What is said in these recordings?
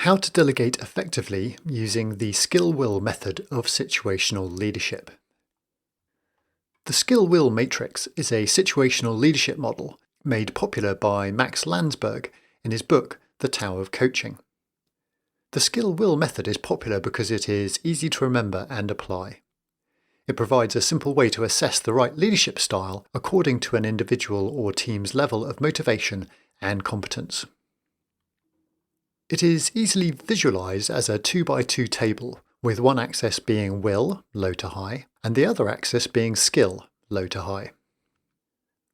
How to delegate effectively using the skill-will method of situational leadership. The skill-will matrix is a situational leadership model made popular by Max Landsberg in his book, The Tao of Coaching. The skill-will method is popular because it is easy to remember and apply. It provides a simple way to assess the right leadership style according to an individual or team's level of motivation and competence. It is easily visualized as a 2x2 table, with one axis being will, low to high, and the other axis being skill, low to high.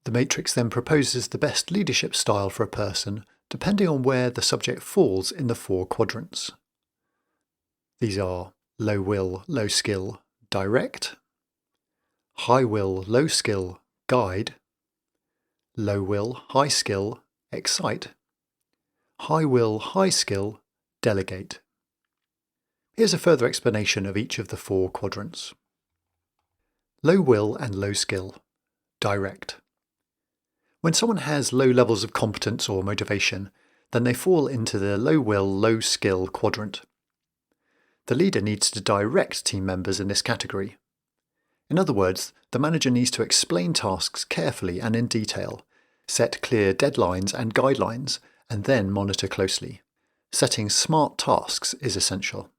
The matrix then proposes the best leadership style for a person, depending on where the subject falls in the 4 quadrants. These are low will, low skill, direct; high will, low skill, guide; low will, high skill, excite; high will, high skill, delegate. Here's a further explanation of each of the 4 quadrants. Low will and low skill, direct. When someone has low levels of competence or motivation, then they fall into the low will, low skill quadrant. The leader needs to direct team members in this category. In other words, the manager needs to explain tasks carefully and in detail, set clear deadlines and guidelines, and then monitor closely. Setting smart tasks is essential.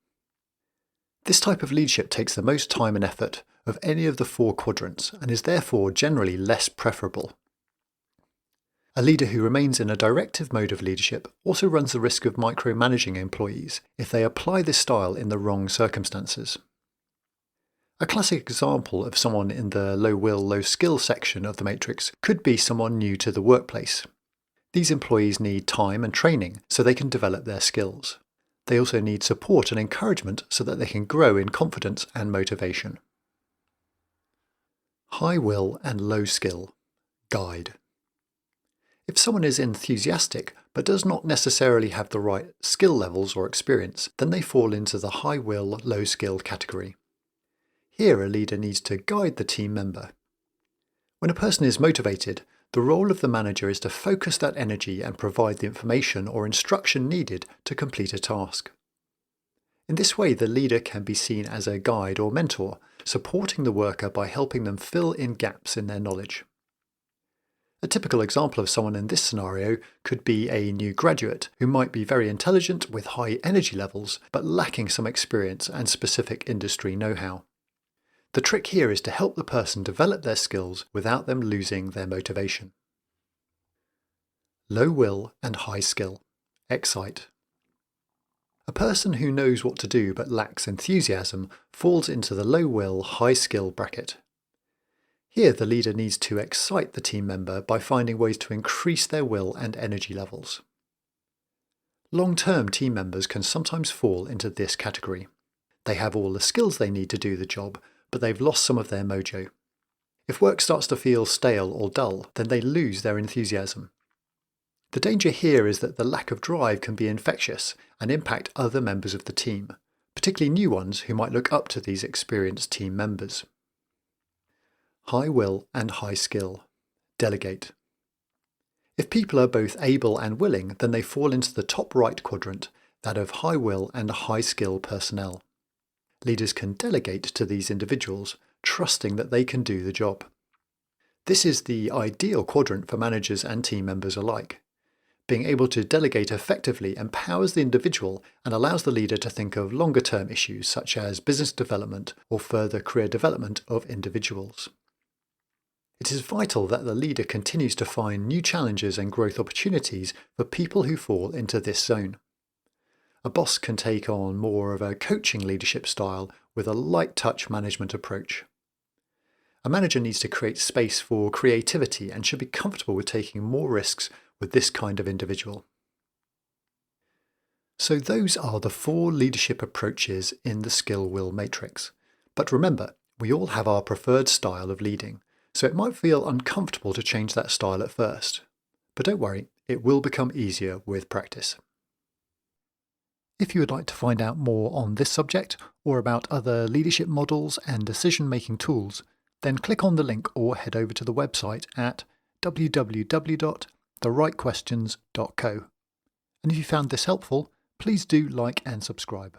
This type of leadership takes the most time and effort of any of the 4 quadrants and is therefore generally less preferable. A leader who remains in a directive mode of leadership also runs the risk of micromanaging employees if they apply this style in the wrong circumstances. A classic example of someone in the low will, low skill section of the matrix could be someone new to the workplace. These employees need time and training so they can develop their skills. They also need support and encouragement so that they can grow in confidence and motivation. High will and low skill, guide. If someone is enthusiastic but does not necessarily have the right skill levels or experience, then they fall into the high will, low skill category. Here, a leader needs to guide the team member. When a person is motivated, the role of the manager is to focus that energy and provide the information or instruction needed to complete a task. In this way, the leader can be seen as a guide or mentor, supporting the worker by helping them fill in gaps in their knowledge. A typical example of someone in this scenario could be a new graduate who might be very intelligent with high energy levels, but lacking some experience and specific industry know-how. The trick here is to help the person develop their skills without them losing their motivation. Low will and high skill, excite. A person who knows what to do but lacks enthusiasm falls into the low will, high skill bracket. Here, the leader needs to excite the team member by finding ways to increase their will and energy levels. Long-term team members can sometimes fall into this category. They have all the skills they need to do the job, but they've lost some of their mojo. If work starts to feel stale or dull, then they lose their enthusiasm. The danger here is that the lack of drive can be infectious and impact other members of the team, particularly new ones who might look up to these experienced team members. High will and high skill, delegate. If people are both able and willing, then they fall into the top right quadrant, that of high will and high skill personnel. Leaders can delegate to these individuals, trusting that they can do the job. This is the ideal quadrant for managers and team members alike. Being able to delegate effectively empowers the individual and allows the leader to think of longer-term issues such as business development or further career development of individuals. It is vital that the leader continues to find new challenges and growth opportunities for people who fall into this zone. A boss can take on more of a coaching leadership style with a light-touch management approach. A manager needs to create space for creativity and should be comfortable with taking more risks with this kind of individual. So those are the 4 leadership approaches in the skill-will matrix. But remember, we all have our preferred style of leading, so it might feel uncomfortable to change that style at first. But don't worry, it will become easier with practice. If you would like to find out more on this subject or about other leadership models and decision-making tools, then click on the link or head over to the website at www.therightquestions.co. And if you found this helpful, please do like and subscribe.